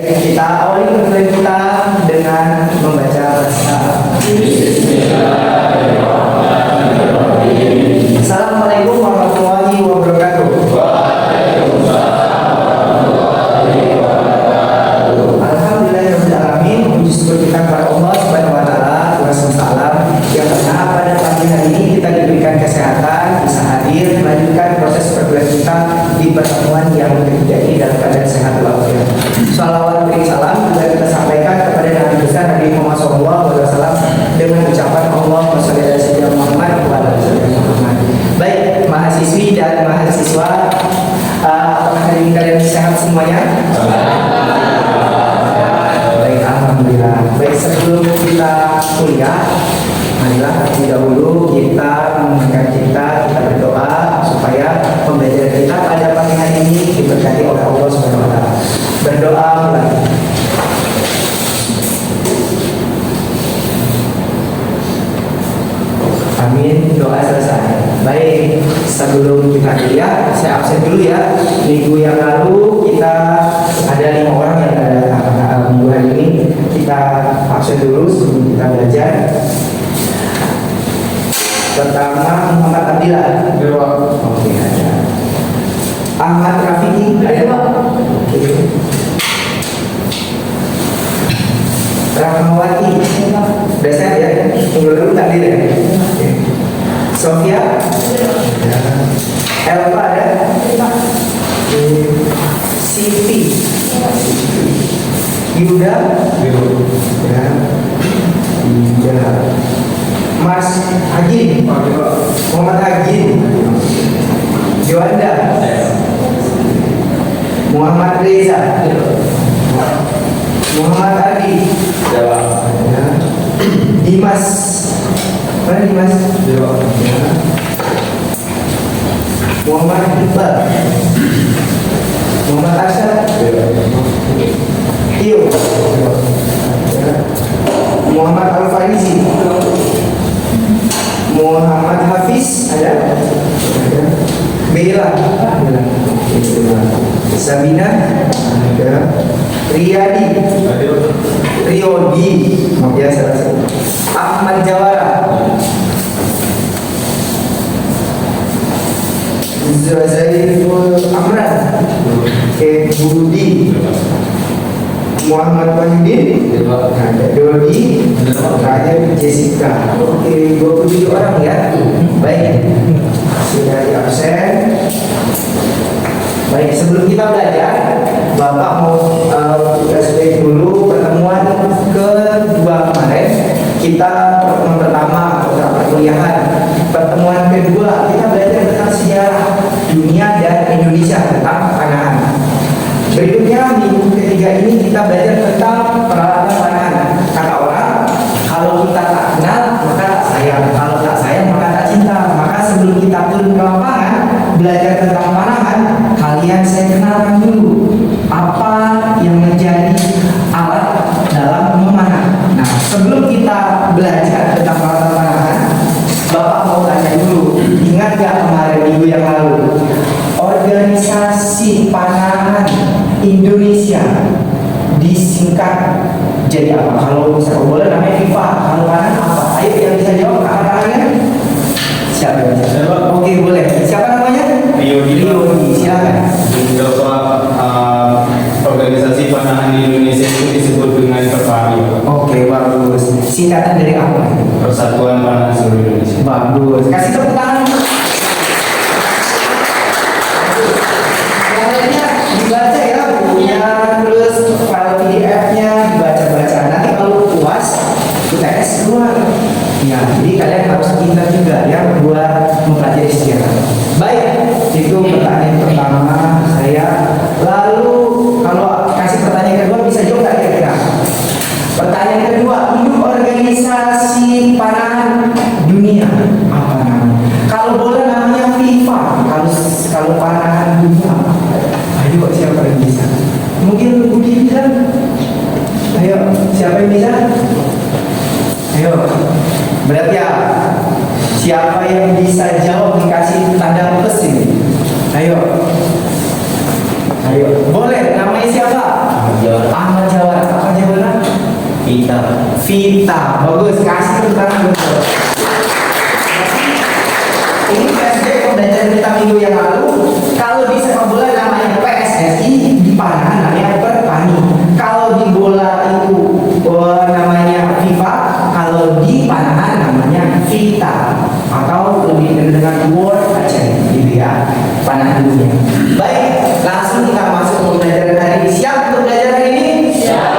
Kita awali pertemuan kita dengan membaca bahasa. Assalamualaikum warahmatullahi wabarakatuh. Alhamdulillahirabbil alamin. Puji syukur kita kepada Allah Subhanahu wa taala, Tuhan semesta alam yang mana pada pagi hari ini kita diberikan kesehatan, bisa hadir melanjutkan proses perkuliahan kita di pertemuan yang ketiga ini dalam keadaan sehat walafiat. Salawat beri salam juga kita sampaikan kepada Nabi besar Nabi Muhammad SAW dengan ucapan Allahumma sholli ala sayyidina Muhammad wa ala ali sayyidina Muhammad. Baik, mahasiswi dan mahasiswa, apakah hari ini kalian sehat semuanya? Baik, alhamdulillah. Baik, sebelum kita kuliah, marilah terlebih dahulu kita mengingat kita berdoa supaya pembelajaran kita pada pagi hari ini diberkati oleh Allah Subhanahu wa taala. Berdoa mulai. Amin, doa selesai. Baik, sebelum kita kuliah, saya absen dulu ya. Minggu yang lalu kita ada 5 orang yang ada minggu hari ini. Kita absen dulu sebelum kita belajar. Pertama Muhammad Abdillah. Oke, ada. Ahmad Rafiki. Ada. Oke. Rahmawati. Udah sehat ya? Tunggu dulu tadi ya. Oke. Sofia. Elva ada. Siti. Yuda. Ya. Yuda. Mas Haji. Muhammad Haji. Joanda. Muhammad Reza. Muhammad Adi. Dimas. Mana Dimas? Muhammad Iqbal. Muhammad Arsyad. Tio. Muhammad Al-Farizi. Muhammad Hafiz ada. Bella. Sabina ada. Riyadi. Riodi. Maaf ya, salah satu. Ahmad Jawara. Zaidul Amran. Budi. Muhammad Wahidin. Ada Dodi. Ada Jessica. Oke, 27 orang ya. Baik, sudah di absen. Baik, sebelum kita belajar, Bapak mau flashback dulu pertemuan kedua kemarin. Kita pertemuan pertama perkuliahan. Pertemuan kedua kita belajar tentang sejarah dunia dan Indonesia, tentang panahan. Berikutnya minggu ketiga ini kita belajar tentang peralatan panahan. Kata orang, kalau kita tak kenal maka tak sayang, kalau tak sayang maka tak cinta. Maka sebelum kita turun ke lapangan belajar tentang panahan, kalian saya kenalkan dulu apa yang menjadi alat dalam memanah. Nah, sebelum kita belajar tentang peralatan panahan, Bapak mau tanya dulu, ingat gak kemarin minggu yang lalu organisasi panahan Indonesia disingkat jadi apa? Kalau sepak bola namanya FIFA, kalau panahan apa? Ayo yang bisa jawab angkat tangannya. Siapa yang bisa? Oke, boleh. Siapa namanya? Riodi. Silakan. Organisasi panahan di Indonesia itu disebut dengan Perpari. Oke, bagus. Singkatan dari apa? Persatuan Panahan Seluruh Indonesia. Bagus. Kasih tepuk tangan. Yang dibaca ya bukunya, terus file PDF-nya dibaca-baca. Nanti kalau puas UTS keluar. Ya, jadi kalian harus pintar juga ya buat mempelajari sejarah. Baik, itu pertanyaan pertama saya. Lalu kalau kasih pertanyaan kedua bisa jawab nggak kira-kira? Pertanyaan kedua, induk organisasi panahan dunia apa namanya? Kalau bola namanya FIFA, kalau panahan dunia apa? Ayo siapa yang bisa? Mungkin Budi bisa? Ayo, siapa yang bisa? Ayo, berarti ya siapa yang bisa jawab dikasih tanda plus ini? Ayo, boleh. Namanya siapa? Ahmad Jawara. Apa jawabannya? Kita. Vita. Bagus, kasih tepuk tangan betul. Ini flashback pembelajaran kita minggu yang lalu. Kalau di sepak bola namanya PSSI, di Panahan namanya Perpani. Kalau di bola itu namanya FIFA, kalau di Panahan namanya Vita, atau lebih dikenal dengan World aja gitu ya, Panahan dunia. Baik, langsung kita masuk ke pembelajaran hari ini. Siap untuk belajar hari ini? Siap.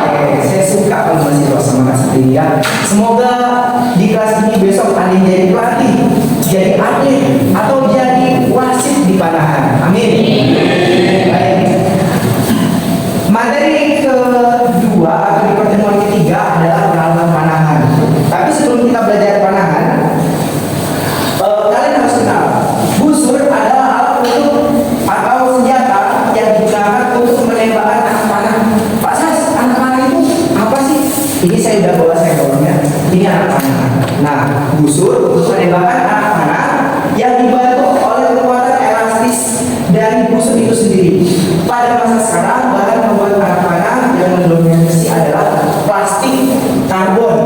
Oke, saya suka kalau masih semangat seperti ini ya. Semoga di kelas ini besok ada yang jadi pelatih, jadi atlet, atau jadi wasit di Panahan. Amin. Baik. Materi kedua atau di pertemuan ketiga adalah peralatan Panahan. Tapi sebelum kita belajar Panahan, kalian harus kenal busur adalah alat untuk atau senjata yang digunakan untuk menembakkan anak panah. Pak Sas, anak panah itu apa sih? Ini saya udah bawa sensornya. Ini anak panah. Nah, busur untuk menembakkan anak panah yang dibantu oleh kekuatan elastis dari busur itu sendiri. Pada masa sekarang, bahan membuat anak panah yang mendominasi adalah plastik, karbon,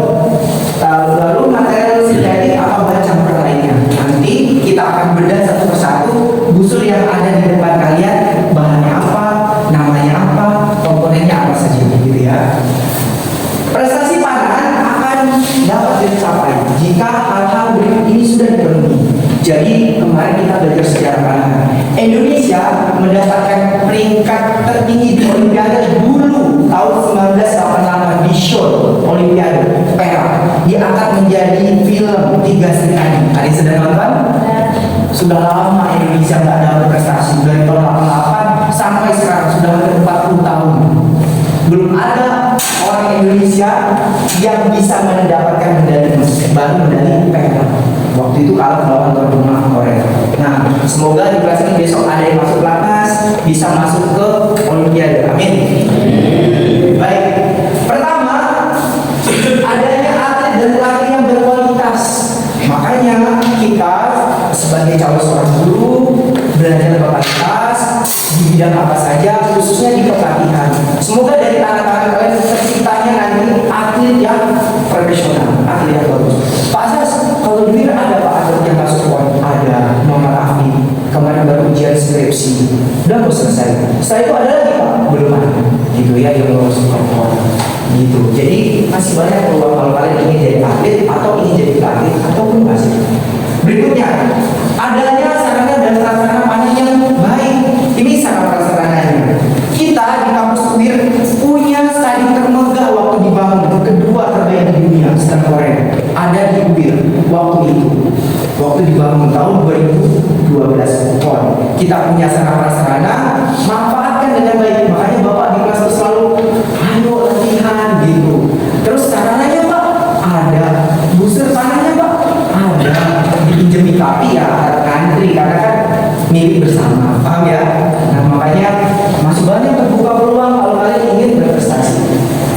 lalu material sintetik atau bahan campuran lainnya. Nanti kita akan bedah satu persatu busur yang ada di depan kalian, bahannya apa, namanya apa, komponennya apa saja, gitu ya. Prestasi Panahan akan dapat dicapai jika hal-hal berikut ini sudah dipenuhi. Jadi kemarin kita belajar sejarah Panahan. Indonesia mendapatkan peringkat tertinggi di Olimpiade dulu tahun 1988 di Seoul Olimpiade Perak. Diangkat menjadi film 3 Srikandi. Ada yang sedang nonton? Sudah lama Indonesia nggak dapat prestasi, dari tahun 88 sampai sekarang sudah hampir 40 tahun. Belum ada orang Indonesia yang bisa mendapatkan medali emas, baru medali perak. Waktu itu kalah melawan tuan rumah Korea. Nah, semoga di kelas ini besok ada yang masuk pelatnas, bisa masuk ke Olimpiade. Amin. Baik. Pertama, adanya atlet dan pelatih yang berkualitas. Makanya kita sebagai calon seorang guru belajar berkualitas di bidang apa saja, khususnya di kepelatihan. Semoga dari tangan-tangan kalian terciptanya nanti atlet yang profesional, atlet yang bagus. Pak Sas, kalau di ada Pak atlet yang masuk pon? Ada, nomor Afif. Kemarin baru ujian skripsi, udah mau selesai. Setelah itu ada lagi Pak? Belum ada. Gitu ya, yang lolos ke pon. Gitu. Jadi masih banyak peluang kalau kalian ingin jadi atlet atau ingin jadi pelatih ataupun wasit. Berikutnya, adanya sarana dan prasarana Panahan yang baik. Ini sarana prasarananya. Kita di kampus UIR punya stadion termegah waktu dibangun, kedua terbaik di dunia setelah Korea. Ada di UIR waktu itu. Waktu dibangun tahun 2012 PON. Kita punya sarana prasarana, manfaatkan dengan baik. Makanya Bapak di kelas itu selalu ayo latihan gitu. Terus sarananya Pak ada, busur panahnya Pak ada, dipinjemi tapi ya ngantri karena kan milik bersama, paham ya? Nah makanya masih banyak terbuka peluang kalau kalian ingin berprestasi.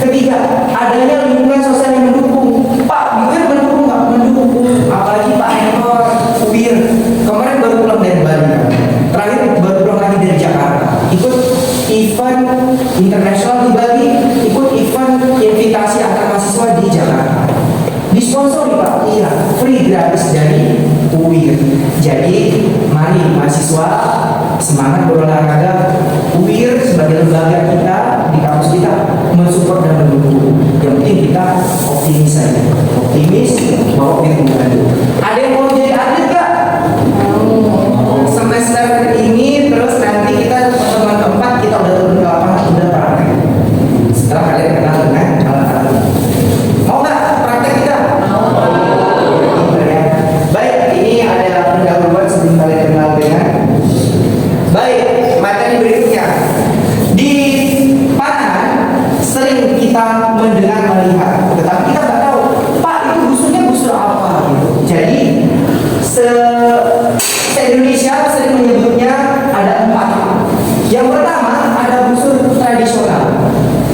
Ketiga, adanya lingkungan sosial yang mendukung. Pak, UIR mendukung nggak? Mendukung. Apalagi Pak Ekor UIR kemarin baru pulang dari Bali, terakhir baru pulang lagi dari Jakarta, ikut event internasional di Bali, ikut event invitasi antar mahasiswa di Jakarta. Disponsori Pak, iya, free gratis dari UIR. Jadi mari mahasiswa semangat berolahraga. UIR sebagai lembaga kita di kampus kita mensupport dan mendukung. Yang penting kita optimis saja, optimis bahwa UIR membantu. Ada yang mau jadi atlet nggak? Semester ini terus nanti kita pertemuan keempat kita udah turun ke lapangan, udah praktek. Setelah kalian kenal dengan alat-alat. Mau nggak praktek kita? Baik, ini ada pendahuluan sebelum kalian kenal dengan baik. Materi berikutnya di Panahan sering kita mendengar melihat, tetapi kita nggak tahu Pak itu busurnya busur apa gitu. Jadi se-Indonesia sering menyebutnya ada 4. Yang pertama ada busur tradisional.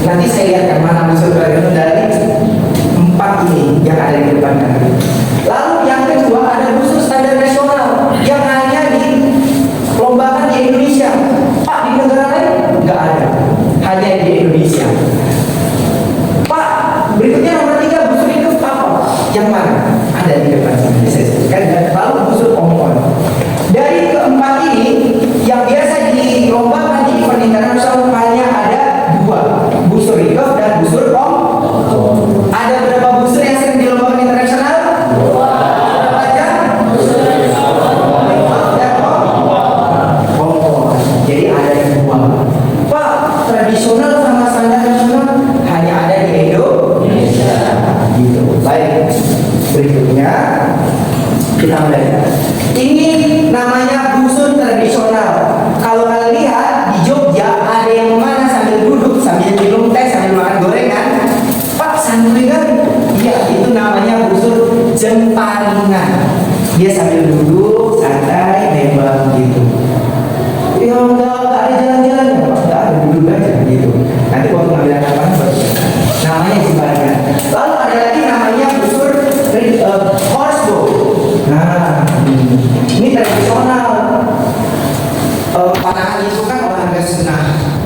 Nanti saya lihatkan mana busur tradisional dari 4 ini yang ada di depan kalian. Lalu yang kedua ada busur standar nasional yang hanya dilombakan di Indonesia. Pak, di negara lain nggak ada, hanya di Indonesia.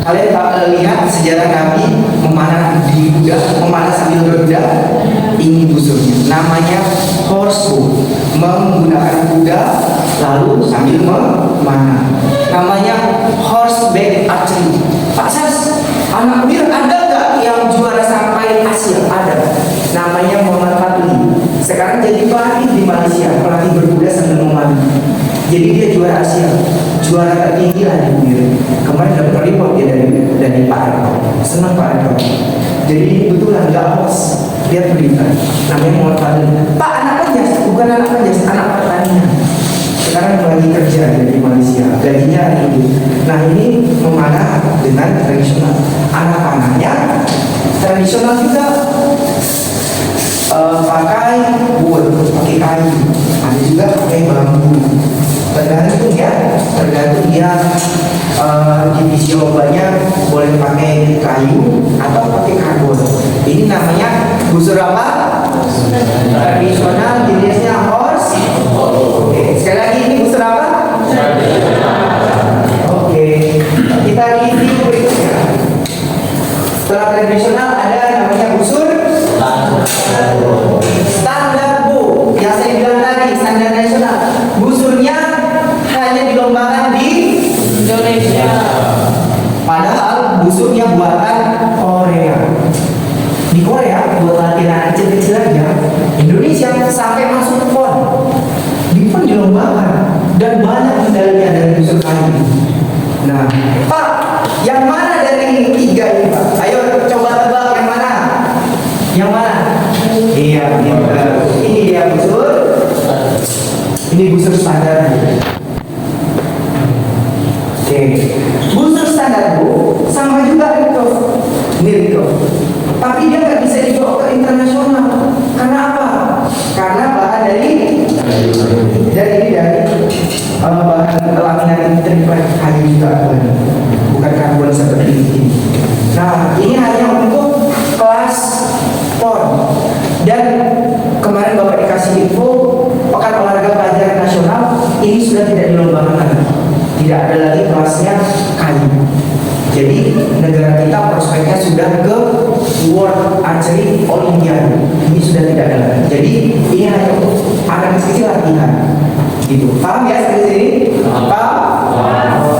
Kalian tak lihat sejarah Nabi memanah di kuda, memanah sambil berkuda. Ini busurnya, namanya horsebow, menggunakan kuda lalu sambil memanah. Namanya horseback archery. Pak Sas, anak bir ada nggak yang juara sampai Asia? Ada. Namanya Muhammad Fadli. Sekarang jadi pelatih di Malaysia, pelatih berkuda sambil memanah. Jadi dia juara Asia, juara tertinggi lah di bir. Kemarin dapat report dia dari Pak Reto. Senang Pak Reto. Jadi betulan nggak hoax. Lihat berita, namanya Muhammad Fadli. Pak, anak Panjas, bukan anak Panjas, anak pertanian. Sekarang lagi kerja di Malaysia, gajinya tinggi. Nah ini memanah dengan tradisional. Anak panahnya tradisional juga, pakai wood, pakai kayu. Ada juga pakai bambu. Tergantung ya, tergantung dia divisi lombanya boleh pakai kayu atau pakai karbon. Ini namanya busur apa? Tradisional, jenisnya horse. Oke, sekali lagi ini busur apa? Oke, kita review berikutnya. Setelah tradisional ada namanya busur standar bu. Yang saya bilang tadi standar nasional. Busurnya hanya dilombakan di Indonesia. Padahal busurnya buatan Korea. Di Korea buat latihan kecil-kecil aja. Indonesia sampai masuk PON. Di PON dilombakan dan banyak medalinya dari busur kayu. Nah, Pak, yang mana dari tiga ini, Pak? Ayo coba tebak yang mana? Yang mana? Iya, ini dia busur. Ini busur standar. Oke, busur standar bu, sama juga itu, mirip itu. Tapi dia nggak bisa dibawa ke internasional. Karena apa? Karena bahan dari bahan laminan terlibat kayu juga, bukan karbon seperti ini. Nah, ini hanya untuk kelas PON. Dan kemarin Bapak dikasih info, Pekan Olahraga Pelajaran Nasional ini sudah tidak dilombakan lagi. Tidak ada lagi kelasnya kayu. Jadi negara kita prospeknya sudah ke World Archery Olympiade. Ini sudah tidak ada lagi. Jadi ini hanya untuk anak kecil latihan. Gitu. Paham ya sampai sini? Paham?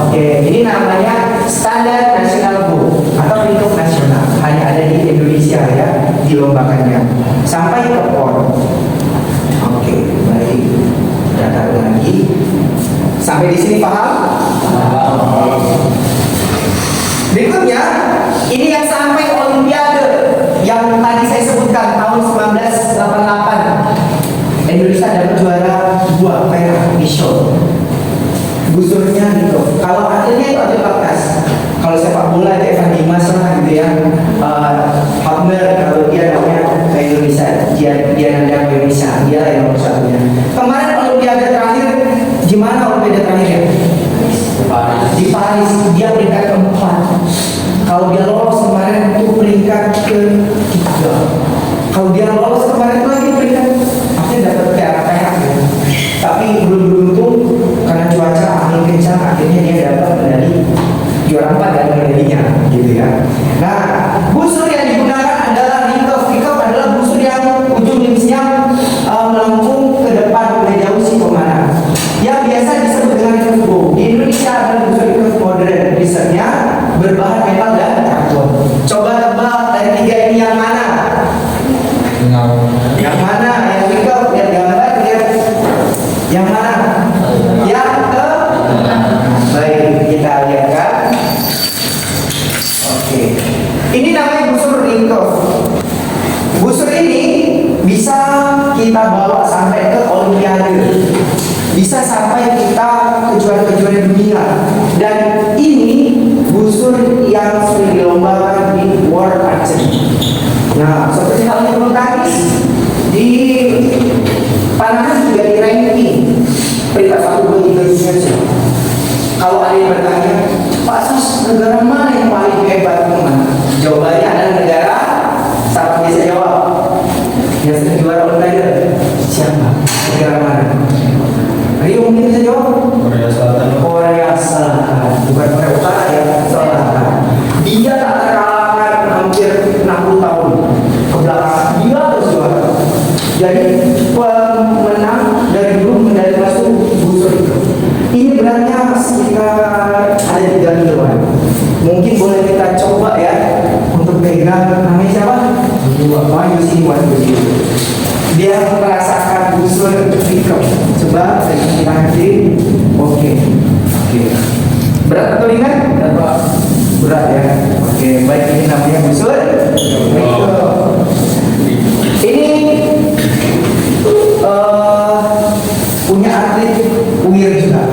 Oke, ini namanya standar nasional bu atau lingkup nasional. Hanya ada di Indonesia ya dilombakannya. Sampai ke PON. Oke, baik. Datang lagi. Sampai di sini paham? Berikutnya, ini yang sampai Olimpiade yang tadi saya sebutkan tahun 1988. Indonesia dapat juara 2 perak di show. Busurnya gitu. Kalau atletnya itu atlet bakas. Kalau sepak bola itu Evan Dimas lah gitu ya. Hammer kalau dia namanya ke Indonesia, dia nandang Indonesia, dia yang nomor satunya. Kemarin Olimpiade terakhir, gimana Olimpiade terakhir? Di Paris, dia peringkat keempat. Kalau dia lolos kemarin itu peringkat ketiga. Kalau dia lolos kemarin itu lagi peringkat, akhirnya dapat perak ya. Tapi belum beruntung karena cuaca angin kencang, akhirnya dia dapat medali juara 4 dan medalinya, gitu ya. Nah, busur yang digunakan adalah recurve. Recurve adalah busur yang ujung linsnya melengkung ke depan lebih jauh si pemanah. Yang biasa disebut dengan recurve bow. Di Indonesia adalah busur recurve modern. Desainnya berbahan metal dan karbon. Coba tebak dari tiga ini yang mana? Yang mana? Yang recurve, yang gambar, yang mana? Yang ke? Baik, kita lihat kan. Oke. Ini namanya busur recurve. Busur ini bisa kita bawa sampai ke Olimpiade. Bisa sampai kita kejuaraan-kejuaraan dunia. Dan ini busur yang sering dilombakan di World Archery. Nah, seperti halnya bulu tangkis di panahan juga di ranking peringkat 1, 2, 3 dunia. Kalau ada yang bertanya, Pak Sus, negara mana yang paling hebat kemana? Jawabannya adalah negara, siapa bisa jawab? Yang sering juara Olimpiade siapa? Negara mana? Rio mungkin bisa jawab? Korea Selatan. Korea Selatan, bukan Korea Utara ya, Selatan. boleh kita coba ya untuk pegang. Namanya siapa? Bapak Yusi Wadusi. Dia merasakan busur tikam. Coba kita hadir. Oke. Berat atau ringan? Berat ya. Oke, baik, ini namanya busur. Ini punya atlet weird juga.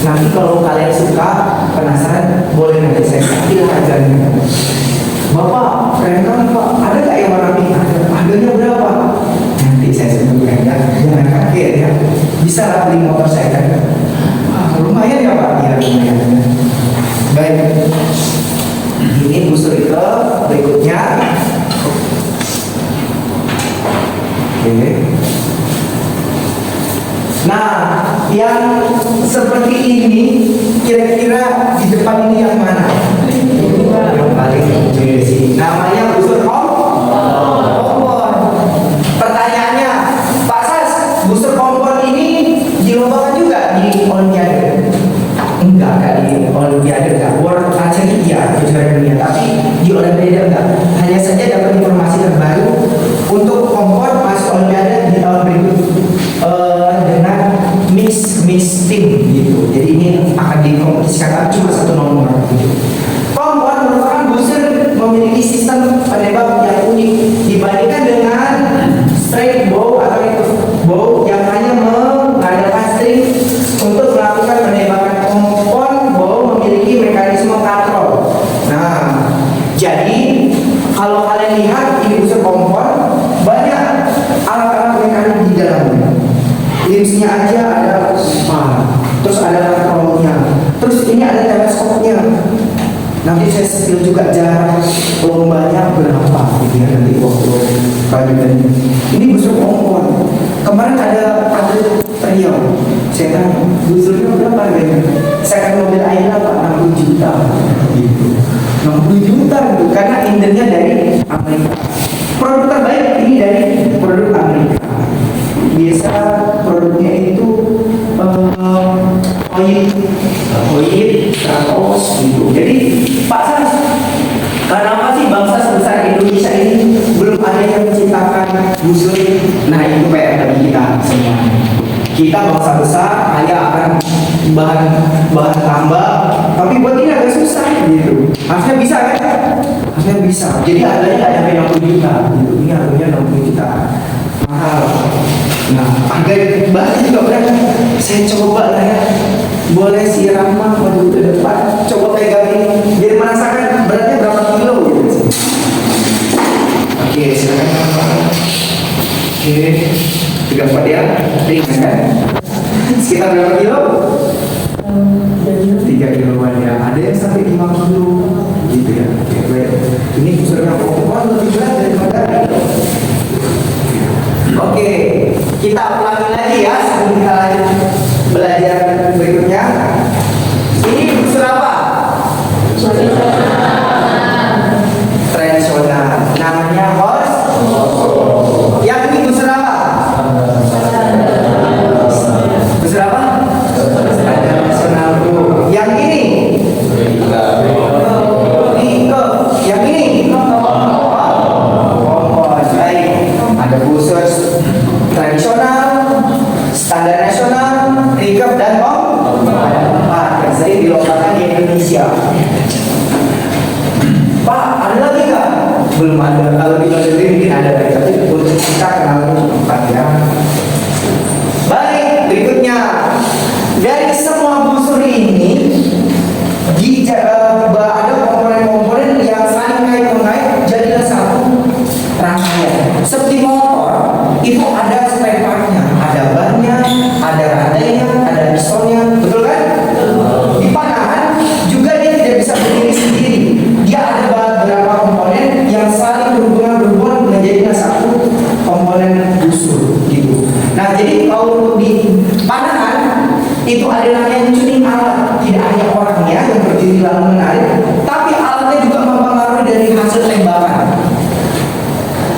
Nanti kalau kalian suka, penasaran, boleh nanti saya kasih harganya. Bapak, keren kan Pak? Ada nggak yang warna pink? Harganya berapa? Nanti saya sebutkan ya. Jangan kaget ya. Bisa lah beli motor saya kan? Lumayan ya Pak? Ya lumayan. Baik. Ini busur itu berikutnya. Oke. Nah, yang seperti ini kira-kira di depan ini yang mana? Yang paling di sini. Namanya busur kompor. Pertanyaannya, Pak Sas, busur kompor ini dilombakan juga di Olimpiade? Enggak di Olimpiade, enggak. World Archery ya, kejuaraan dunia. Tapi di Olimpiade enggak. Hanya saja dapat informasi terbaru untuk kompor masuk Olimpiade di tahun berikut dengan mix team gitu. Jadi ini akan dikompetisikan cuma satu nomor gitu. Kompor merupakan busur memiliki sistem penembak yang unik dibandingkan dengan straight bow atau itu bow yang hanya mengandalkan string untuk melakukan penembakan. Kompor bow memiliki mekanisme katrol. Nah, jadi kalau kalian lihat ini busur kompor banyak alat-alat mekanik di dalamnya. Limsnya aja ada terus ada katrolnya, terus ini ada teleskopnya. Nanti saya spill juga jarak lombanya berapa gitu ya nanti waktu lanjutan. Ini busur kompor. Kemarin ada atlet Riau, saya tanya busurnya berapa harganya? Saya akan mobil Ayla Pak 60 juta gitu. 60 juta gitu karena indennya dari Amerika. Produk terbaik ini dari produk Amerika. Biasa produknya itu oil, kratos gitu. Jadi Pak Sas, kenapa sih bangsa sebesar Indonesia ini belum ada yang menciptakan busur? Nah itu PR dari kita semua. Kita bangsa besar, kaya akan bahan tambah, tapi buat ini agak susah gitu. Harusnya bisa kan? Harusnya bisa. Jadi harganya nggak sampai 60 juta gitu. Ini harganya 60 juta. Mahal. Nah, harga bahan juga berapa? Saya coba lah ya. Boleh si Rama maju ke depan, coba pegang ini, biar merasakan beratnya berapa kilo gitu. Oke, silakan. Oke, 34 ya. Ringan kan? Sekitar berapa kilo? 3 kiloan ya. Ada yang sampai 5 kilo gitu ya. Oke, baik. Ini busurnya kompor lebih berat daripada ini. Oke, kita ulangi lagi ya sebelum kita lanjut belajar berikutnya. Ini busur apa? Tradisional. Namanya horse. Yang ini busur apa? Busur apa? Tradisional. Yang ini? Yang ini? Ada busur tradisional, standar nasional, recurve dan yang sering dilombakan di Indonesia. Pak, ada lagi nggak? Belum ada. Kalau di luar negeri mungkin ada, tapi untuk kita kenal empat ya. Baik, berikutnya dari semua busur ini ada komponen-komponen yang saling kait-mengait jadilah satu rangkaian. Seperti motor itu ada spare partnya, ada bannya, ada rantainya, ada pistonnya, betul kan? Di panahan juga dia tidak bisa berdiri sendiri. Dia ada beberapa komponen yang saling berhubungan menjadi satu komponen busur gitu. Nah jadi kalau di panahan itu ada namanya tuning alat, tidak hanya orangnya yang berdiri lalu menarik, tapi alatnya juga mempengaruhi dari hasil tembakan.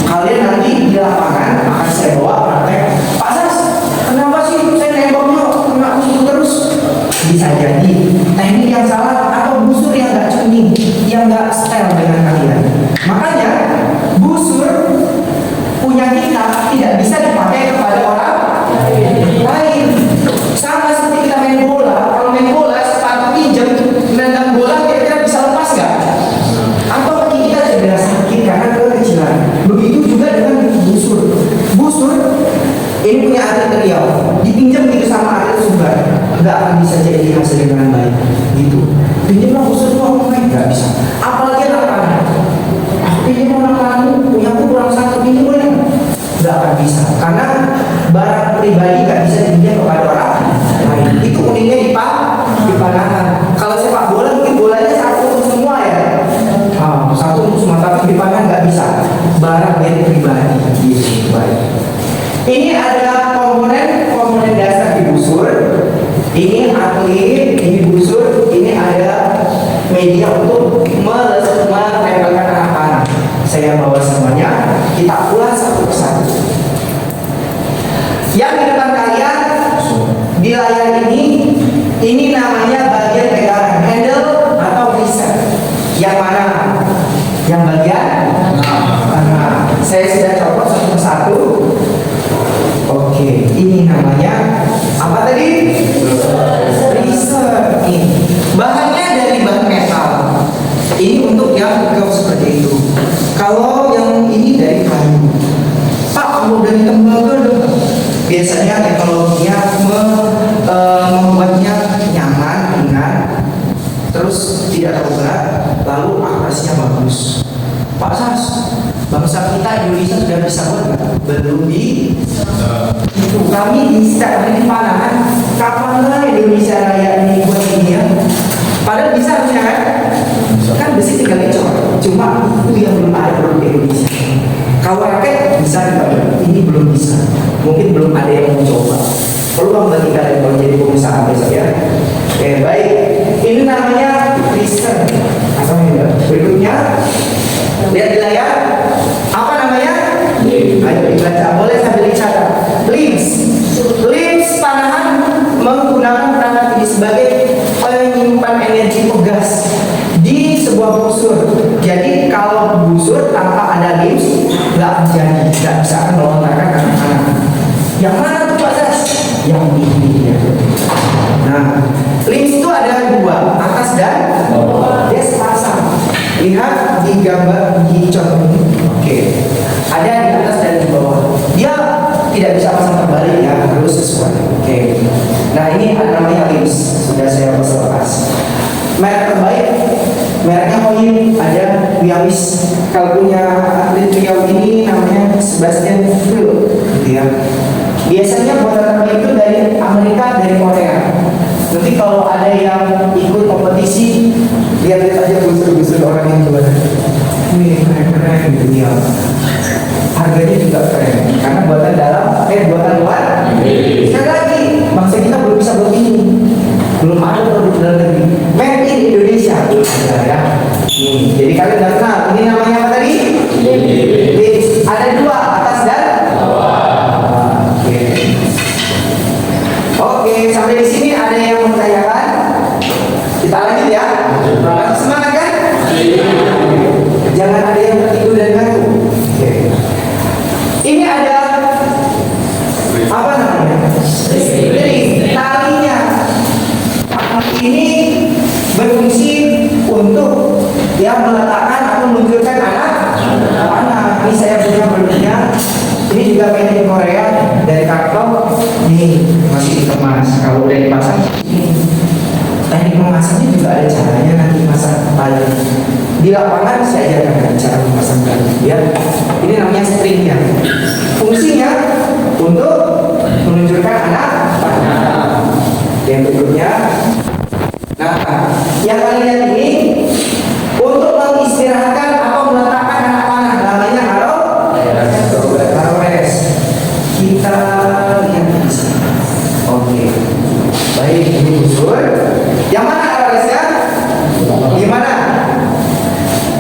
Kalian nanti di lapangan akan saya bawa praktek. Pak Sas, kenapa sih saya nembaknya kena busur terus? Bisa jadi teknik yang salah atau busur yang nggak yang nggak style dengan kalian. Makanya busur punya kita tidak bisa dipakai kepada orang lain. Sama seperti kita main bola. Kalau main bola sepatu pinjam, nendang bola kira-kira bisa lepas nggak? Atau kaki kita cedera sakit karena kekecilan. Begitu juga dengan busur. Busur ini punya atlet Riau, dipinjam gitu sama atlet Sumbar, nggak akan bisa jadi hasil dengan baik. Gitu. Pinjam busur tuh aku main nggak bisa. Apalagi anak-anak. Aku pinjam anak-anak, punya aku kurang satu pinjam boleh? Nggak akan bisa. Karena barang pribadi nggak bisa dipinjam kepada orang lain. Itu uniknya di pandangan. Kalau sepak bola mungkin bolanya satu untuk semua ya. Satu untuk semua, tapi di pandangan nggak bisa. Barang milik pribadi. Gitu, baik. Ini ada komponen dasar di busur. Ini atlet, ini busur, ini ada media untuk menempelkan anak-anak. Saya bawa semuanya, kita ulas satu persatu. Yang di depan kalian di layar ini namanya bagian pegangan, handle atau riset. Yang mana? Yang bagian mana? Saya sudah copot satu persatu. Oke, ini namanya apa tadi? Riset. Bahannya dari bahan metal. Ini untuk yang kekau seperti itu. Kalau yang ini dari kayu. Pak, kalau dari tembaga dong. Biasanya teknologinya membuatnya nyaman, ringan, terus tidak terlalu berat, lalu akurasinya bagus. Pak Sas, bangsa kita Indonesia sudah bisa buat nggak? Belum itu kami bisa di pandangan kapan lah Indonesia Raya ini buat ini ya? Padahal bisa harusnya kan besi tinggal dicor, cuma itu yang belum ada produk Indonesia. Kalau raket bisa dipakai, ini belum bisa. Mungkin belum ada yang mencoba. Peluang bagi kalian kalau jadi pengusaha besok ya. Oke, baik. Ini namanya riset. Apa ini? Berikutnya lihat di layar. Apa namanya? Ayo dibaca. Boleh sambil dicatat. Limbs panahan menggunakan perangkat ini sebagai penyimpan energi pegas di sebuah busur. Jadi kalau busur tanpa ada limbs nggak jadi, nggak bisa melontarkan anak-anak. Yang mana tuh Pak Sas? Yang ini ya. Nah, limbs itu ada dua, atas dan bawah. Dia sepasang. Lihat di gambar di contoh ini. Oke. Ada di atas dan di bawah. Dia tidak bisa pasang terbalik ya, harus sesuai. Oke. Nah, ini ada namanya limbs. Sudah saya lepas. Merek terbaik, mereknya Hoyin, ada Wiawis. Kalau punya atlet Riau ini namanya Sebastian Phil, gitu ya. Biasanya buatan terbaik itu dari Amerika, dari Korea. Nanti kalau ada yang ikut kompetisi, lihat aja busur-busur orang yang juara. Ini keren-keren gitu ya. Harganya juga keren, karena buatan dalam, buatan luar. Sekali lagi, bangsa kita belum bisa buat ini. Belum ada produk dalam negeri. Made in Indonesia. Ada ya. Jadi kalian udah kenal. Ini namanya apa tadi? Limbs. Ada dua, atas dan bawah. Oke, sampai di sini ada yang mau ditanyakan? Kita lanjut ya. Masih semangat kan? Jangan ada yang tertidur dan ngantuk. Ini ada apa namanya? Talinya. Ini berfungsi untuk yang meletakkan atau meluncurkan anak. Ini saya punya produknya. Ini juga made in Korea dari karton. Ini masih dikemas. Kalau udah dipasang, ini teknik memasangnya juga ada caranya. Nanti masang tali di lapangan saya ajarkan cara memasang tali. Ya, ini namanya stringnya. Fungsinya untuk meluncurkan anak. Yang berikutnya. Nah, yang kalian lihat ini untuk mengistirahatkan atau meletakkan anak panah, namanya harores. Kita lihat di sini. Oke. Baik, ini busur. Yang mana haroresnya? Di mana?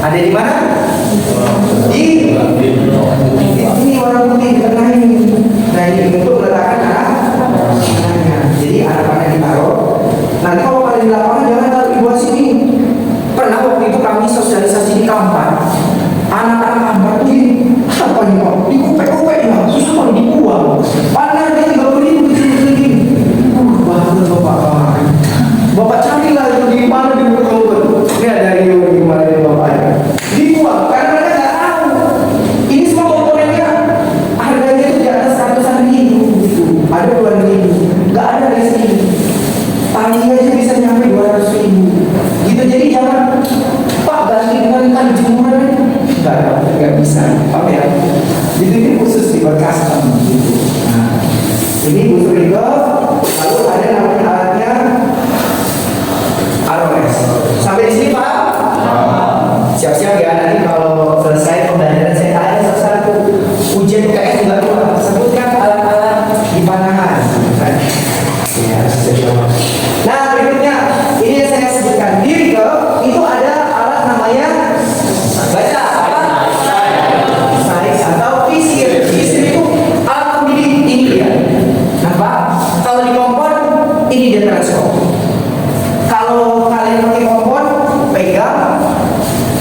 Ada di mana? Di ini warna putih.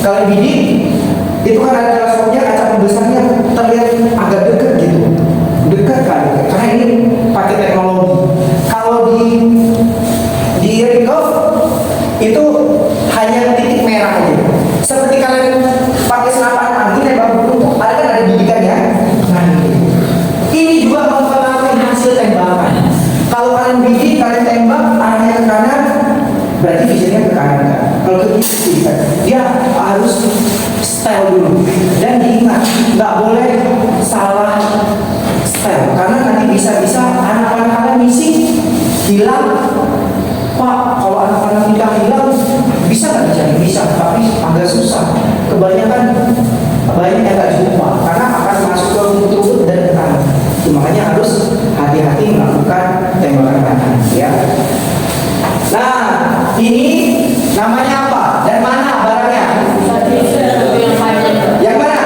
Kalau bidik itu kan ada teleskopnya, kaca pembesarnya terlihat agak dekat gitu, dekat kan, karena ini pakai teknologi. Kalau di recurve itu hanya titik merah aja, seperti kalian pakai senapan angin tembak peluru, ada kan ada bidikannya. Nah ini juga mempengaruhi hasil tembakan. Kalau kalian bidik, kalian tembak arahnya ke kanan, berarti visionnya ke kanan kan. Kalau ke kiri kan, dia harus style dulu. Dan diingat, nggak boleh salah style, karena nanti bisa-bisa anak-anak kalian misi hilang. Pak, kalau anak-anak kita hilang, bisa nggak dicari? Bisa, tapi agak susah. Kebanyakan banyak yang nggak jumpa, karena akan masuk ke lutut dan ke kanan. Makanya harus hati-hati melakukan tembakan kanan, ya. Nah, ini namanya apa? Dan mana barangnya? Yang mana?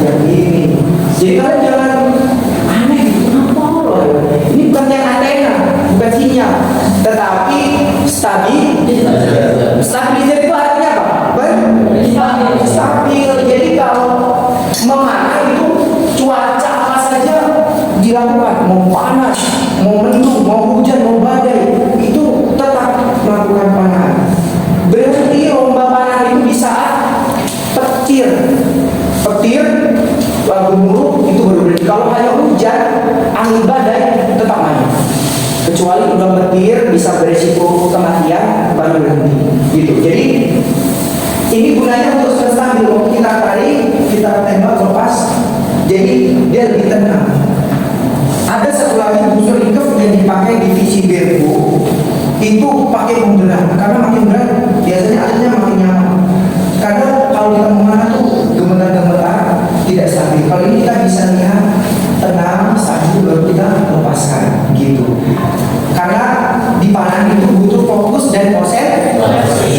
Yang ini. Jadi kalian jangan aneh gitu, apa loh? Ini bukan yang antena, bukan sinyal, tetapi stabilizer itu artinya apa? Stabil. Jadi kalau memanah itu cuaca apa saja dilakukan, mau panas, mau mendung, mau hujan, mau badai, itu tetap melakukan panahan. Berhenti lomba panah itu di saat petir lagu buruk itu baru berhenti. Kalau hanya hujan, angin badai tetap main. Kecuali udah petir bisa beresiko kematian baru berhenti. Gitu. Jadi ini gunanya untuk stabil. Waktu kita tarik, kita tembak lepas, jadi dia lebih tenang. Ada satu lagi busur recurve yang dipakai di VCBRU, itu pakai pemberat, karena makin berat biasanya akhirnya makin nyaman. Karena kalau kita memanah tuh gemetar-gemetar tidak stabil. Kalau ini kita bisa lihat tenang, stabil, baru kita lepaskan gitu. Karena di panah itu butuh fokus dan konsentrasi.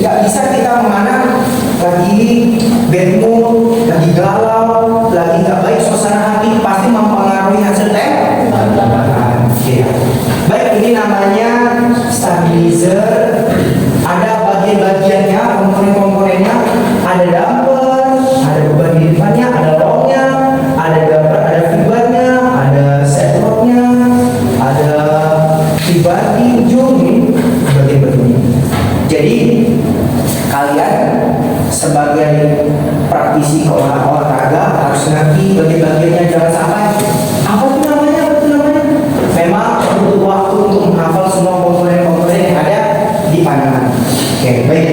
Gak bisa kita memanah lagi bad mood, lagi galau, lagi gak baik suasana hati, pasti mempengaruhi hasil tembakan. Baik, ini namanya stabilizer. Ada bagian-bagiannya, komponen-komponennya. Ada damper, ada beban di depannya, ada longnya, ada damper, ada fibernya, ada setloknya, ada fiber di ujung ini bagian begini. Jadi kalian sebagai praktisi olahraga harus ngerti bagian-bagiannya, jangan sampai apa itu namanya. Memang butuh waktu untuk menghafal semua komponen-komponen yang ada di pandangan. Oke, baik.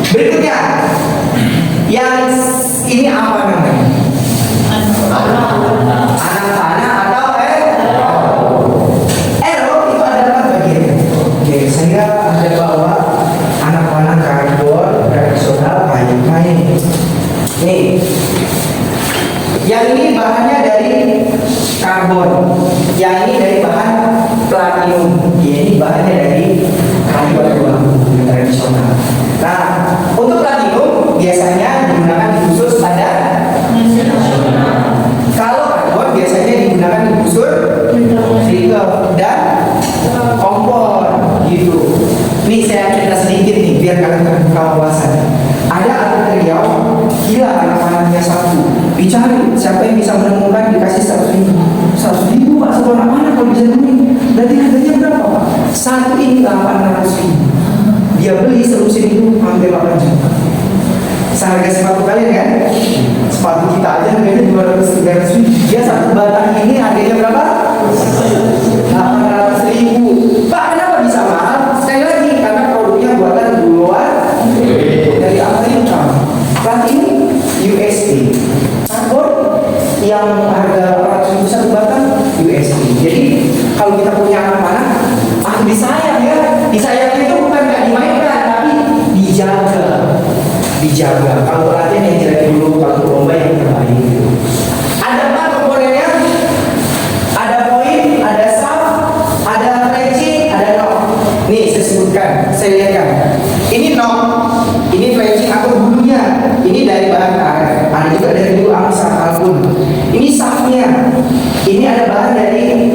Berikutnya, yang ini apa namanya? Anak panah atau arrow itu ada 4 bagian. Oke, saya ada bawa anak panah karbon tradisional kayu. Nih, yang ini bahannya dari karbon, yang ini dari bahan platinum, ini bahannya dari kayu atau bambu tradisional. Nah, untuk platinum biasanya digunakan di busur standar nasional. Kalau karbon biasanya digunakan di busur recurve dan kompor gitu. Nih saya cerita sedikit nih biar kalian terbuka wawasan. Ada atlet Riau gila anak-anaknya satu, dicari siapa yang bisa menemukan, dikasih 100.000 Pak, satu anak mana kalau bisa nemuin. Berarti harganya berapa Pak? Satu ini 800.000. Dia beli selusin itu hampir 8 juta. Seharga sepatu kalian kan? Sepatu kita aja harganya 200-300.000. Dia satu batang ini harganya berapa? 800.000. Pak, kenapa bisa mahal? Sekali lagi karena produknya buatan luar dari Amerika. Platinum USA, karbon yang harga 400.000 satu batang USD. Jadi kalau kita punya anak panah, disayang ya. Disayang itu bukan nggak dimainkan, tapi dijaga. Kalau latihan yang jelek dulu, kalau lomba yang terbaik. Ada 4 komponennya. Ada poin, ada sub, ada trenching, ada knock. Nih saya sebutkan, saya lihatkan. Ini knock, ini trenching atau bulunya. Ini dari bahan karet. Ada juga dari bulu angsa kalkun. Ini subnya. Ini ada bahan dari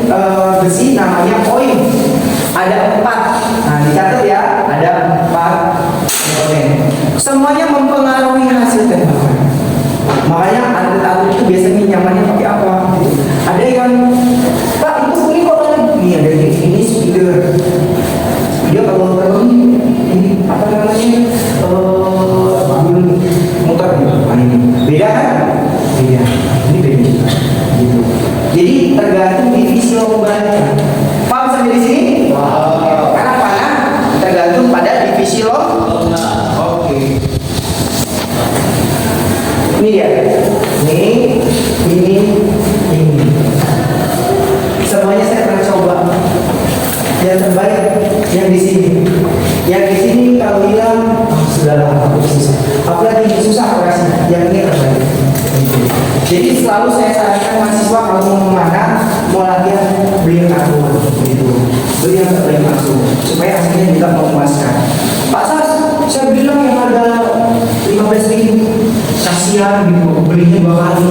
besi namanya poin. Ada 4. Nah dicatat ya, ada 4 komponen. semuanya mempengaruhi hasil tembakan. Makanya atlet-atlet itu biasanya nyamannya pakai apa? Gitu. Ada yang, Pak itu kuning kok kan? Nih ada ini speeder. Dia kalau ini apa namanya motor gitu. Nah, ini beda kan? Beda. Ini beda juga. Gitu. Jadi tergantung divisi lombanya. Paham sampai di sini? Wow. Karena panah tergantung pada divisi lomba. Oke. Ini ya. Ini. Semuanya saya pernah coba. Yang terbaik yang di sini. Yang di sini kalau hilang sudahlah aku susah. Apalagi susah operasinya. Yang ini terbaik. Jadi selalu saya sarankan mahasiswa kalau mau memanah, mau latihan beli yang aturan gitu. Beli yang terbaik langsung supaya hasilnya juga memuaskan. Pak Sas, saya bilang yang harga 15.000 kasihan gitu, belinya 2 kali.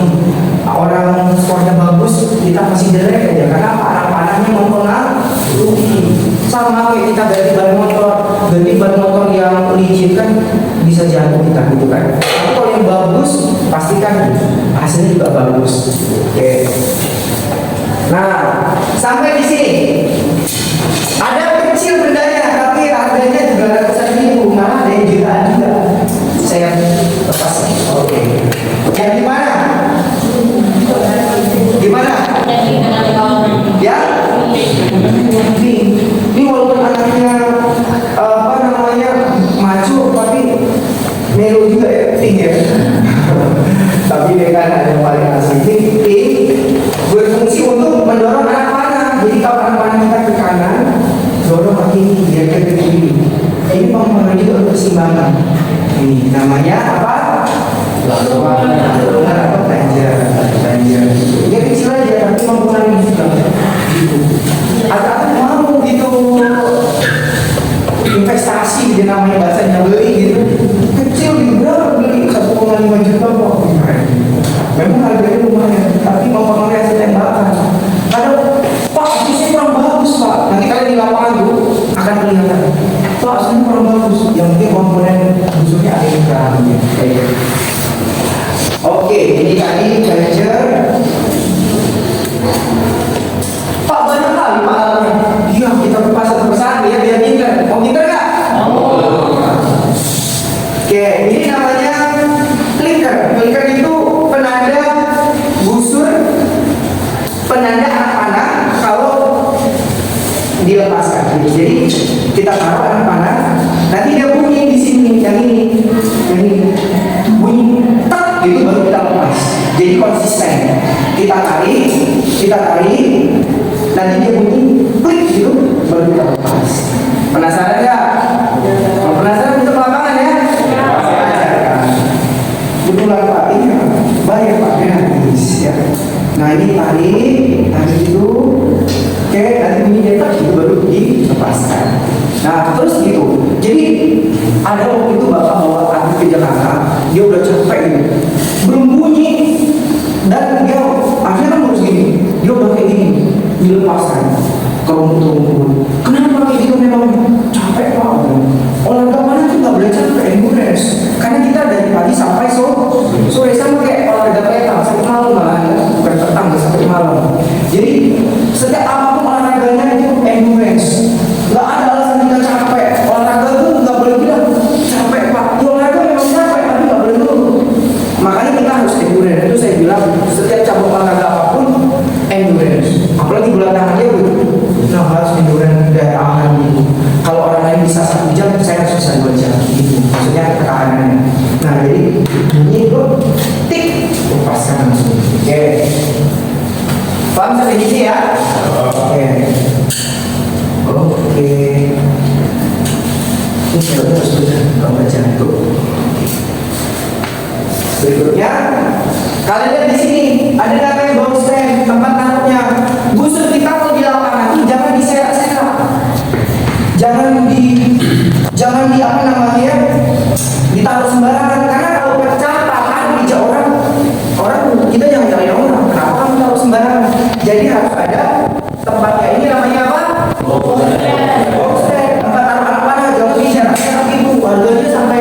Orang skornya bagus, kita masih jelek aja karena panah-panahnya mempengaruhi. Sama kayak kita ganti ban motor yang licin kan bisa jatuh kita gitu kan. Tapi kalau yang bagus pastikan hasilnya juga bagus. Oke. Nah, sampai di sini ada kecil bendanya tapi harganya juga ratusan ribu, malah ada yang jutaan juga. Saya lepas. Oke. Yang di mana? Gimana? Ya? Ini walaupun anaknya apa namanya maju tapi melu juga ya, tinggi ya. Tapi dia kan ada yang paling asli. Ini berfungsi untuk mendorong anak panah. Jadi kalau anak panah kita ke kanan, dorong ke kiri, dia ke kiri. Ini mempengaruhi juga untuk keseimbangan. Ini namanya apa? Dorongan atau banjir. Ya kecil aja tapi mempengaruhi juga. Atau mau gitu investasi dia namanya bahasanya beli gitu kecil gitu berapa beli 1,5 juta kok. Memang harganya lumayan tapi mempengaruhi hasil tembakan. Kadang Pak itu sih kurang bagus Pak. Nanti kalian di lapangan dulu akan kelihatan Pak ini kurang bagus. Yang penting komponen busuknya ada yang kurang kayak gitu. Oke, ini tadi charger. Pak banyak kali Pak alatnya. Iya kita kupas satu-persatu ya biar pinter. Mau pinter nggak? Oke, ini namanya clicker. Clicker itu penanda busur, penanda anak panah kalau dilepaskan. Jadi kita taruh anak panah, nanti dia bunyi di sini, yang ini bunyi tak gitu baru kita lepas. Jadi konsisten. Kita tarik, nanti dia bunyi klik gitu baru kita lepas. Penasaran nggak? Kalau penasaran bisa ke lapangan ya? Saya ajarkan. Betulan Pak, ini bayar Pak gratis ya. Nah ini tarik itu, oke nanti bunyi dia gitu baru dilepaskan. Nah terus gitu. Jadi ada waktu itu bapak bawa anak ke Jakarta, dia udah capek gitu, belum bunyi dan dia akhirnya kan harus gini, dia udah kayak gini, dilepaskan ke rumput. Kenapa kayak gitu memang capek Pak? Olahraga mana tuh nggak boleh capek, endurance. Karena kita dari pagi sampai sore sama kayak olahraga petang sampai malam malah ya, bukan petang sampai malam. Jadi setiap apapun olahraganya itu endurance. Nggak ada alasan kita capek. Olahraga tuh nggak boleh bilang capek Pak. Ya, olahraga memang capek tapi nggak boleh dulu. Makanya kita harus endurance. Itu saya bilang setiap cabang olahraga apapun endurance. Apalagi bola tangan dia gitu. Nah harus endurance daya tahan gitu. Kalau orang lain bisa 1 jam, saya harus bisa 2 jam gitu. Maksudnya ketahanannya. Nah jadi bunyi itu tik lepaskan langsung. Oke. Paham sampai di sini ya? Oke. Ini harus benar kalau jantung. Berikutnya, kalian lihat di sini ada namanya box stand, tempat taruhnya. Busur kita kalau di lapangan itu jangan diserak-serak, jangan di apa namanya ditaruh sembarangan. Karena kalau pecah tangan di orang kita jangan nyalain orang. Kenapa kamu taruh sembarangan? Jadi harus ada tempatnya. Ini namanya apa? Box stand. Tempat taruh anak panah jangan diserak-serak itu. Harganya sampai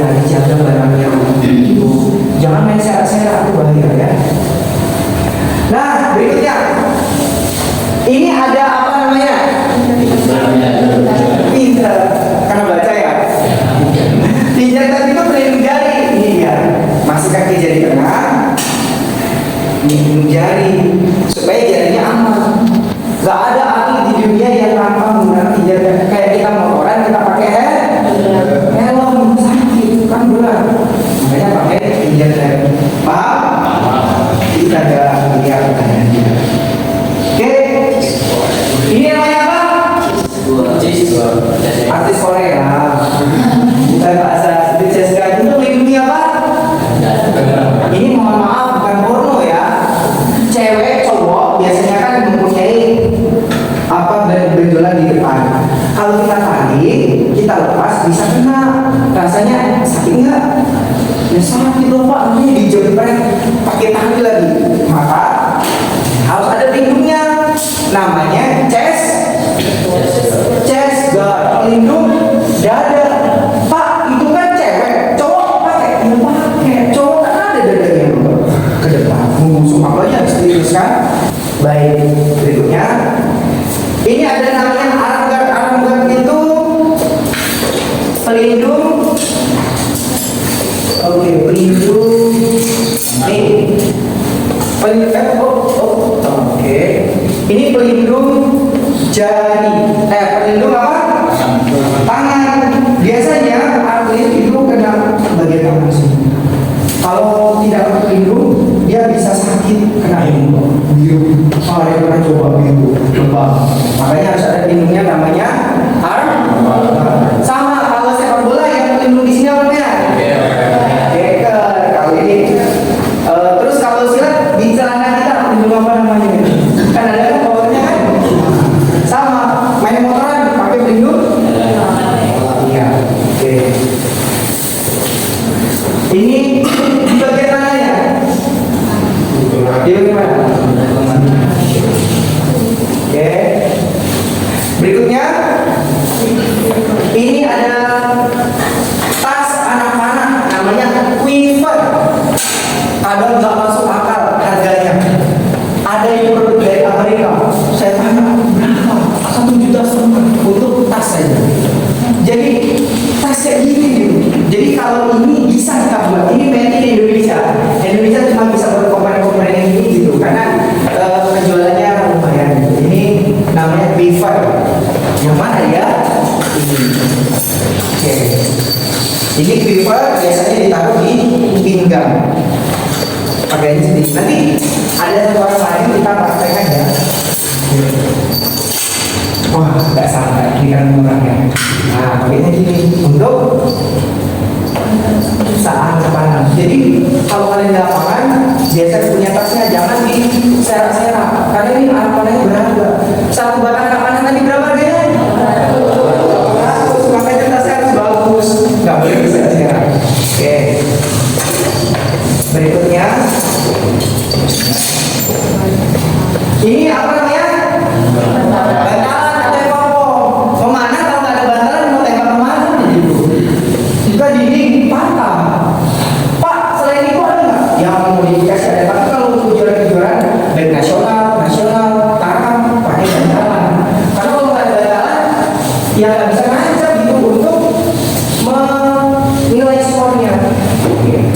ya dijaga barangnya itu, jangan main serak-serak, itu bahaya ya. Nah berikutnya ini ada apa namanya, pinter karena baca ya. Pijat tadi itu pelindung jari, ini dia, masukkan ke jari tengah, pelindung jari supaya jarinya aman. Gak ada ahli di dunia yang tanpa menggunakan pijat. Kayak kita motoran kita pakai helm, sakit kan berat, makanya pakai pijat jari. Paham? Kita ada lihat pertanyaannya. Oke, ini namanya apa? Artis Korea. Bukan bahasa Jessica itu melindungi apa? Ini mohon maaf bukan porno ya. Cewek cowok biasanya kan mempunyai apa benjolan di depan. Kalau kita tarik, kita lepas bisa kena. Rasanya sakit nggak? Ya sakit loh Pak, ini dijepret pakai tali lagi. Maka harus ada pelindungnya. Namanya chest guard, pelindung dada. Pak, itu kan cewek, cowok pakai, cowok kan ada dadanya ke depan. Mengusung apanya harus diluruskan. Baik, berikutnya ini ada namanya arm guard. Arm guard itu pelindung. Oke, pelindung. Nih, oke. Ini pelindung jari. Pelindung apa? Tangan. Biasanya atlet itu kena bagian tangan sini. Kalau tidak pelindung, dia bisa sakit kena ini. Kalau dia pernah coba begitu, makanya harus ada pelindungnya namanya arm. Sama kalau sepak bola yang pelindung di sini apa namanya? Kalau ini. Terus kalau silat di celana kita pelindung apa namanya? Kan ada kan powernya kan? Sama, main motoran pakai pelindung? Iya. Oke. Ini di bagian mananya? Di bagian mana? Oke. Berikutnya ini ada tas anak-anak namanya quiver. Kadang nggak masuk akal harganya. Ada yang produk dari Amerika. Saya tanya berapa? 1,5 juta untuk tas saja. Jadi tas kayak gini gitu. Jadi kalau ini bisa kita buat. Ini made in Indonesia. Indonesia cuma bisa buat komponen-komponen yang ini gitu. Karena penjualannya lumayan. Ini namanya quiver. Yang mana ya? Ini. Oke. Ini quiver biasanya ditaruh di pinggang. Pakai ini sendiri. Nanti ada satu orang lain kita praktekkan ya. Wah, nggak salah. Ini kan murahnya. Nah, pakainya gini untuk saat kepanan. Jadi kalau kalian di lapangan biasa punya tasnya jangan di serak-serak. Karena ini alat-alatnya berharga. Satu batang kepanan tadi berapa harganya? Makanya tasnya harus bagus. Nggak boleh diserak-serak. Oke. Berikutnya ini apa namanya? Bantalan atau evakuasi. Kemana kalau nggak ada bantalan mau tembak kemana? Juga dinding patah. Pak, selain itu ada nggak? Yang modifikasi ada. Tapi kalau untuk kejuaraan baik nasional, tarkam pakai bantalan. Karena kalau nggak ada bantalan, ya nggak bisa ngancam gitu untuk menilai skornya. Oke.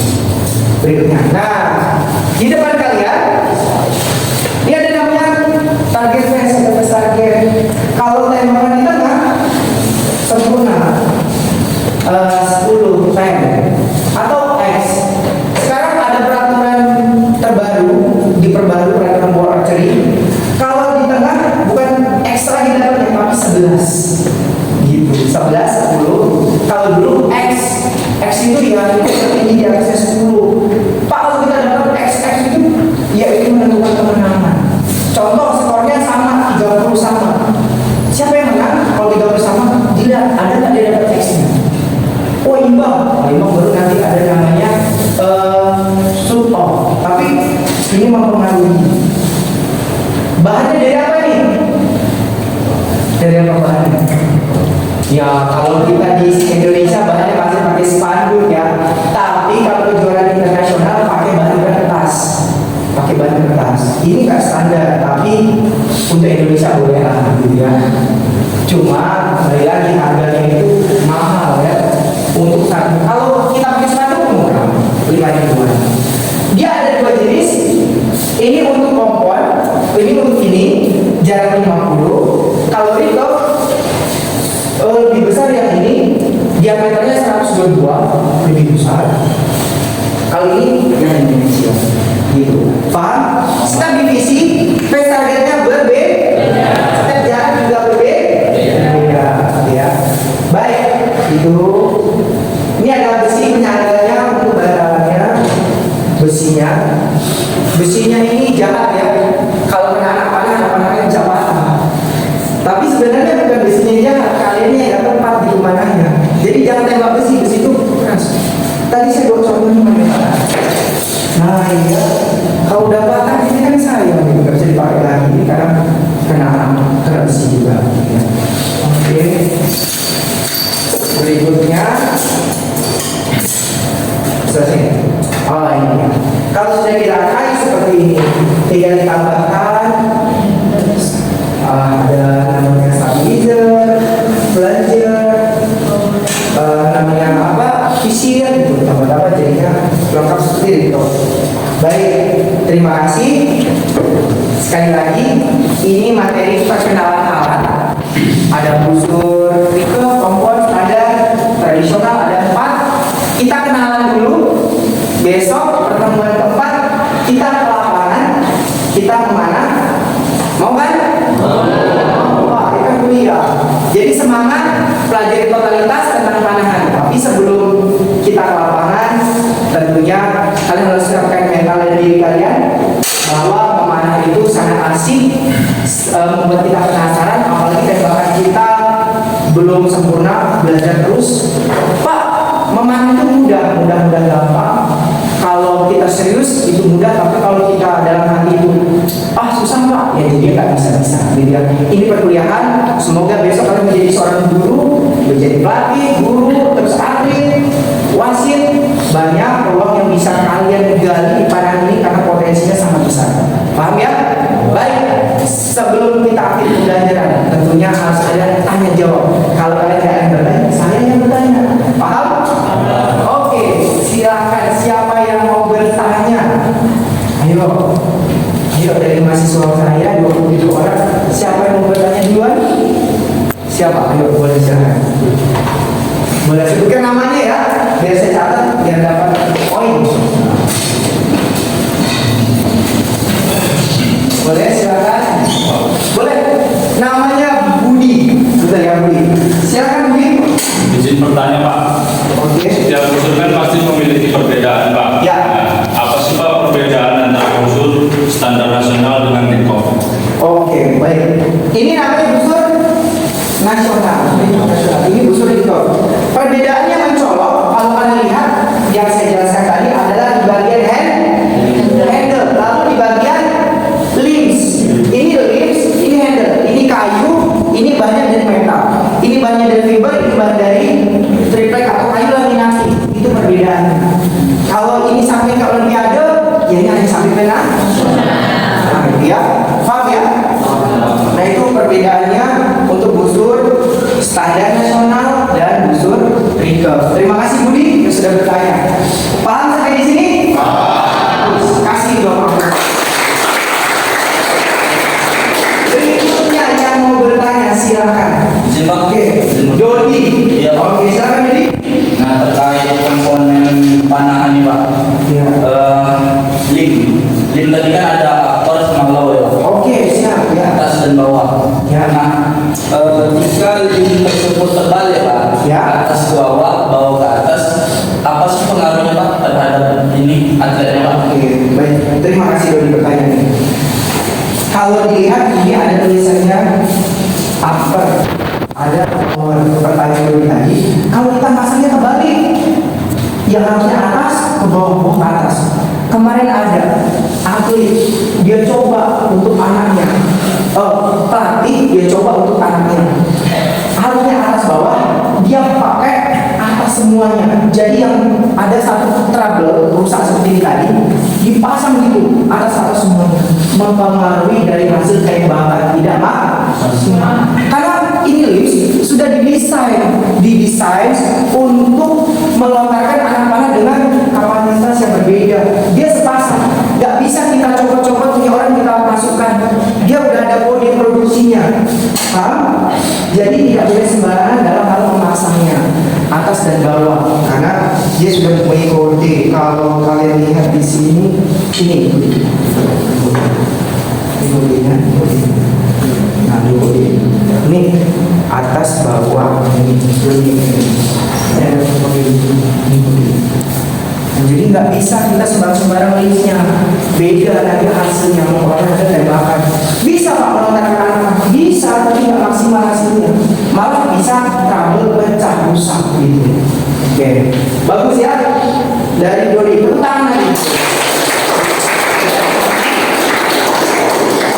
Berikutnya. Nah, di depan kalian ini ada namanya target face atau target. Kalau tembakan di tengah sempurna 10 pen atau X. Sekarang ada peraturan terbaru, diperbarui peraturan ball archery. Kalau di tengah bukan ekstra kita dapat tapi 11 gitu, 11, 10. Kalau dulu X itu ya ini di atasnya 10. Pak, kalau kita ya. Tapi kalau kejuaraan internasional pakai bahan kertas. Pakai bahan kertas. Ini nggak standar, tapi untuk Indonesia boleh lah gitu ya. Cuma kembali lagi harganya itu mahal ya. Untuk satu, kalau kita pakai sepatu murah, 5.000-an. Dia ada dua jenis. Ini untuk kompon, ini untuk ini jarak 50. Kalau itu lebih besar yang ini, diameternya 122, lebih besar. Kalau ini yang Indonesia, gitu. Paham? Setiap divisi, face targetnya berbeda. Setiap jarak juga berbeda. Ya. Baik, itu. Ini adalah besi penyandarnya untuk barangannya. Besinya ini jahat ya. Kalau kena anak panahnya bisa patah. Tapi sebenarnya bukan besinya jahat, kaliannya yang tempat di manahnya. Jadi jangan tembak besi itu keras. Tadi saya buat contohnya bagaimana. Nah iya, kalau udah patah ini kan sayang, nggak bisa dipakai lagi. Ini karena kena besi juga. Ya. Oke. Berikutnya selesai. Oh ini. Kalau sudah dirangkai seperti ini, tinggal ditambahkan ada namanya stabilizer, plunger, namanya apa, visir gitu, tambah-tambah jadinya lengkap seperti itu. Baik, terima kasih. Sekali lagi, ini materi perkenalan alat. Ada busur, rike, kompon, standar, tradisional, ada 4. Kita kenalan dulu. Besok pertemuan keempat kita ke lapangan. Kita kemana? Mau kan? Wah, itu kan kuliah. Jadi semangat pelajari totalitas tentang panahan. Tapi sebelum kita ke lapangan, tentunya kalian harus siapkan mental dan diri kalian bahwa memanah itu sangat asik, membuat kita penasaran. Apalagi tembakan kita belum sempurna, belajar terus. Pak, memanah itu mudah gampang. Kalau kita serius itu mudah, tapi kalau kita dalam hati itu susah Pak, ya jadi nggak bisa. Gitu ya. Ini perkuliahan. Semoga besok kalian menjadi seorang guru, menjadi pelatih, guru, terus atlet, wasit. Banyak peluang yang bisa kalian gali di panahan ini karena potensinya sangat besar. Paham ya? Baik. Sebelum kita aktif pembelajaran, tentunya harus ada tanya jawab. Kalau kalian nggak yang bertanya, saya yang bertanya. Paham? Oke, silakan siapa yang mau bertanya? Ayo dari mahasiswa saya 27 orang. Siapa yang mau bertanya duluan? Siapa? Ayo boleh silakan. Boleh sebutkan namanya ya, biar saya catat, biar dapat poin. Boleh silakan. Boleh. Namanya Budi. Sudah ya Budi. Silakan Budi. Izin bertanya Pak. Oke. Setiap unsur kan pasti memiliki perbedaan Pak. Ya. Nah, apa sih Pak perbedaan antara unsur standar nasional dengan Tinko? Oke, baik. Ini namanya busur nasional. Ini busur Tinko. Perbedaannya mencolok. Kalau kalian lihat yang saya jelaskan tadi adalah di bagian handle, lalu di bagian limbs. Ini limbs, ini handle. Ini kayu, ini bahannya dari metal. Ini bahannya dari fiber, ini bahan dari triplek atau kayu laminasi. Itu perbedaan. Kalau ini sampai ke olimpiade, ya ini hanya sampai pena. Nah, gitu ya. Paham ya? Nah, itu perbedaannya untuk busur standar nasional dan busur recurve. Terima kasih Budi yang sudah bertanya. Paham sampai di sini? Kasih dong. Berikutnya yang mau bertanya silakan. Oke, Dodi. Iya, Pak. Oke, silakan Dodi. Nah, terkait komponen panahan ini Pak, Ya. lim tadi kan ada aktor sama low ya Pak, Oke, siap ya. atas dan bawah. Ya. Nah, jika lim tersebut tebal ya Pak, Ya. atas ke bawah, bawah ke atas, apa sih pengaruhnya Pak terhadap ini atletnya Pak? Oke, baik. Terima kasih Dodi pertanyaannya. Kalau dilihat ini ada tulisannya upper, ada pertanyaan Dodi tadi. Kalau kita pasangnya kebalik, yang harusnya atas ke bawah ke atas. Kemarin ada atlet dia coba untuk anaknya, pelatih dia coba untuk anaknya. Harusnya atas bawah, dia pakai atas semuanya. Jadi yang ada satu trouble rusak seperti ini tadi dipasang gitu atas semuanya, mempengaruhi dari hasil tembakan tidak maksimal. Karena ini lift sudah didesain untuk melontarkan anak panah dengan kapasitas yang berbeda. Dia sepasang, nggak bisa kita copot-copot punya orang kita masukkan. Dia udah ada kode produksinya, paham? Jadi tidak boleh sembarangan dalam hal memasangnya atas dan bawah, karena dia sudah mempunyai kode. Kalau kalian lihat di sini, ini kodenya, nah ini kode ini atas bawah ini kode. Jadi nggak bisa kita sembarang listnya, beda nanti hasilnya mau orang ada tembakan. Bisa Pak melontarkan anak, bisa tapi nggak maksimal hasilnya, malah bisa kabel pecah rusak gitu. Oke, bagus ya dari Dodi, tepuk tangan lagi.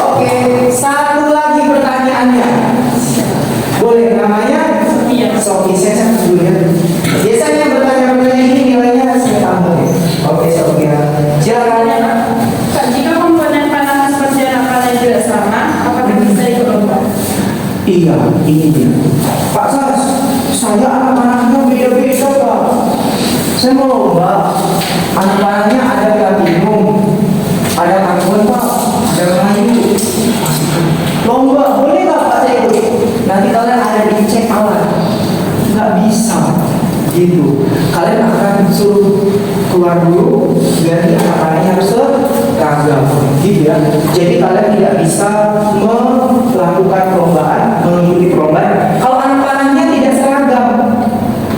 Oke, satu lagi pertanyaannya, boleh namanya? Iya. Sofi, saya dulu ya. Biasanya bertanya-bertanya ini nilainya saya tambah ya. Oke, Sofi ya. Silakan. Kak, jika komponen panah seperti anak panah juga sama, apakah bisa ikut lomba? Iya, ini dia. Pak Sas, saya anak panahnya beda-beda Pak. Saya mau lomba, anak panahnya ada platinum, ada karbon Pak, ada kayu. Lomba, boleh nggak Pak saya ikut? Nanti kalian ada dicek alat. Nggak bisa gitu, kalian akan suruh keluar dulu dari anak panahnya harus seragam gitu ya. Jadi kalian tidak bisa melakukan perlombaan, mengikuti perlombaan kalau anak panahnya tidak seragam.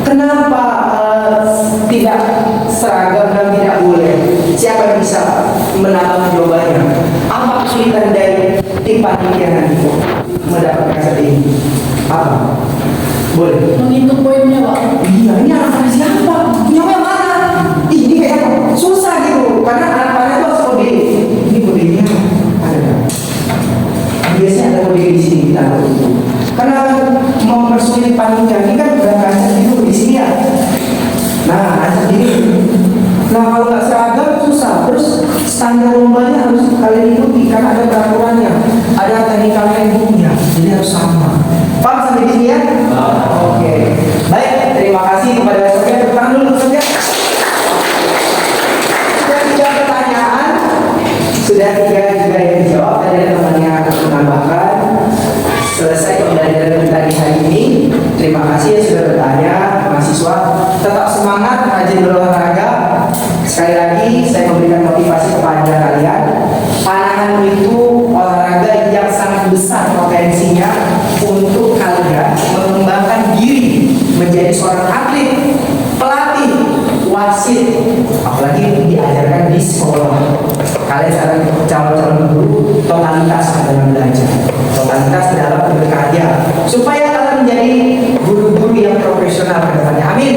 Kenapa tidak seragam dan tidak boleh? Siapa yang bisa menambah jawabannya? Apa kesulitan dari tim panitia nanti mendapatkan seperti ini? Apa? Boleh. Menghitung poinnya, Pak. Iya, ini anak panah siapa? Punya yang mana? Ih, ini kayak susah gitu. Karena anak panah itu harus kode. Ini kodenya ada nggak? Biasanya ada kode di sini kita tahu. Karena mempersulit panitia ini kan udah kaca itu di sini ya. Nah, kaca ini. Nah, kalau nggak seragam susah. Terus standar lombanya harus kalian ikuti karena ada peraturannya, ada technical handbooknya. Jadi harus sama. Paham sampai di sini ya? Oke. Baik, terima kasih kepada Sofia. Tepuk dulu Sofia. Sudah 3 pertanyaan, sudah 3 juga yang dijawab. Tadi ada temannya menambahkan. Selesai pembelajaran kita di hari ini. Terima kasih yang sudah bertanya, mahasiswa. Tetap semangat, rajin berolahraga. Sekali lagi saya memberikan motivasi kepada kalian. Panahan itu olahraga yang sangat besar potensinya untuk kalian mengembangkan diri menjadi seorang atlet, pelatih, wasit, apalagi diajarkan di sekolah. Kalian sekarang calon-calon guru, totalitas dalam belajar, totalitas dalam berkarya, supaya kalian menjadi guru-guru yang profesional ke depannya. Amin.